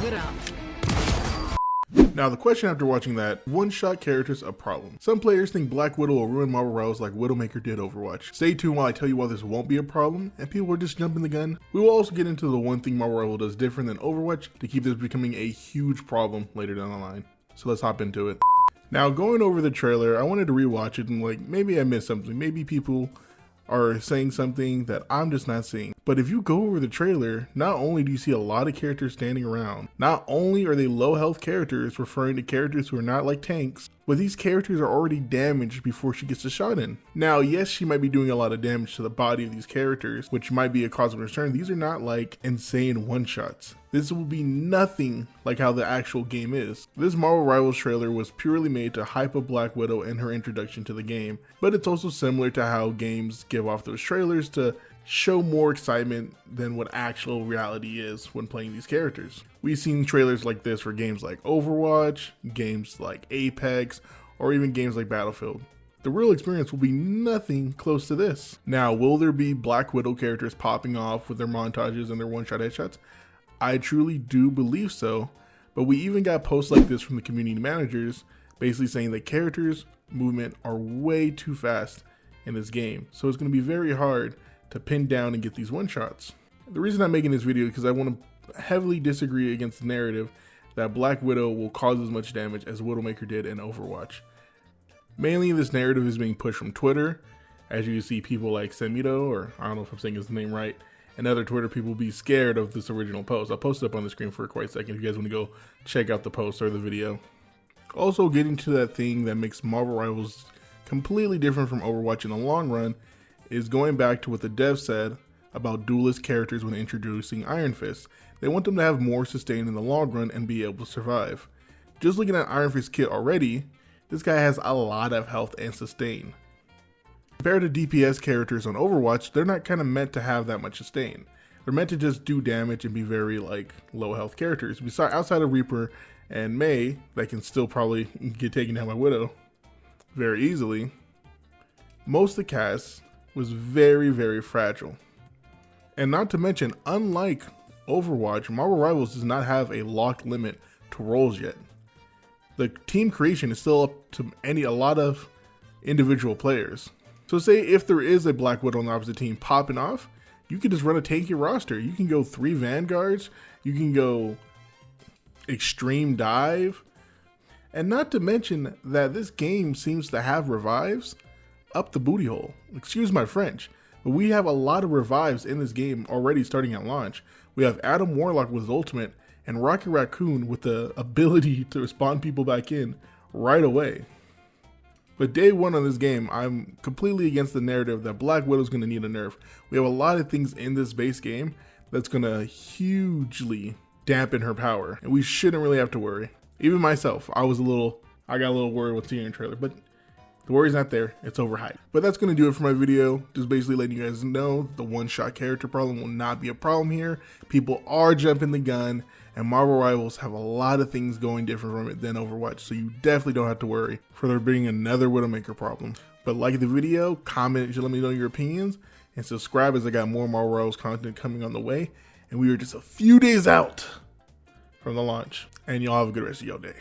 it up. Now, the question after watching that, one-shot characters a problem. Some players think Black Widow will ruin Marvel Rivals like Widowmaker did Overwatch. Stay tuned while I tell you why this won't be a problem, and people are just jumping the gun. We will also get into the one thing Marvel Rivals does different than Overwatch to keep this becoming a huge problem later down the line. So let's hop into it. Now, going over the trailer, I wanted to rewatch it and maybe I missed something. Maybe people are saying something that I'm just not seeing. But if you go over the trailer, not only do you see a lot of characters standing around, not only are they low health characters referring to characters who are not like tanks, but these characters are already damaged before she gets a shot in. Now, yes, she might be doing a lot of damage to the body of these characters, which might be a cause of concern. These are not like insane one-shots. This will be nothing like how the actual game is. This Marvel Rivals trailer was purely made to hype up Black Widow and her introduction to the game, but it's also similar to how games give off those trailers to show more excitement than what actual reality is when playing these characters. We've seen trailers like this for games like Overwatch, games like Apex, or even games like Battlefield. The real experience will be nothing close to this. Now, will there be Black Widow characters popping off with their montages and their one-shot headshots? I truly do believe so, but we even got posts like this from the community managers basically saying that characters' movement are way too fast in this game, so it's going to be very hard to pin down and get these one-shots. The reason I'm making this video is because I want to heavily disagree against the narrative that Black Widow will cause as much damage as Widowmaker did in Overwatch. Mainly this narrative is being pushed from Twitter, as you see people like Semito, or I don't know if I'm saying his name right, and other Twitter people be scared of this original post. I'll post it up on the screen for quite a second if you guys want to go check out the post or the video. Also, getting to that thing that makes Marvel Rivals completely different from Overwatch in the long run is going back to what the dev said about duelist characters when introducing Iron Fist. They want them to have more sustain in the long run and be able to survive. Just looking at Iron Fist kit already, this guy has a lot of health and sustain. Compared to DPS characters on Overwatch, they're not kind of meant to have that much sustain. They're meant to just do damage and be very low health characters. Besides, outside of Reaper and Mei, that can still probably get taken down by Widow very easily, most of the cast was very, very fragile. And not to mention, unlike Overwatch, Marvel Rivals does not have a locked limit to roles yet. The team creation is still up to a lot of individual players. So say if there is a Black Widow on the opposite team popping off, you can just run a tanky roster. You can go 3 Vanguards, you can go extreme dive, and not to mention that this game seems to have revives up the booty hole. Excuse my French, but we have a lot of revives in this game already starting at launch. We have Adam Warlock with his ultimate and Rocket Raccoon with the ability to spawn people back in right away. But day one on this game, I'm completely against the narrative that Black Widow's going to need a nerf. We have a lot of things in this base game that's going to hugely dampen her power, and we shouldn't really have to worry. Even myself, I got a little worried with seeing the trailer, but the worry's not there, it's overhyped. But that's going to do it for my video. Just basically letting you guys know the one-shot character problem will not be a problem here. People are jumping the gun, and Marvel Rivals have a lot of things going different from it than Overwatch, so you definitely don't have to worry for there being another Widowmaker problem. But like the video, comment, let me know your opinions, and subscribe as I got more Marvel Rivals content coming on the way. And we are just a few days out from the launch, and y'all have a good rest of your day.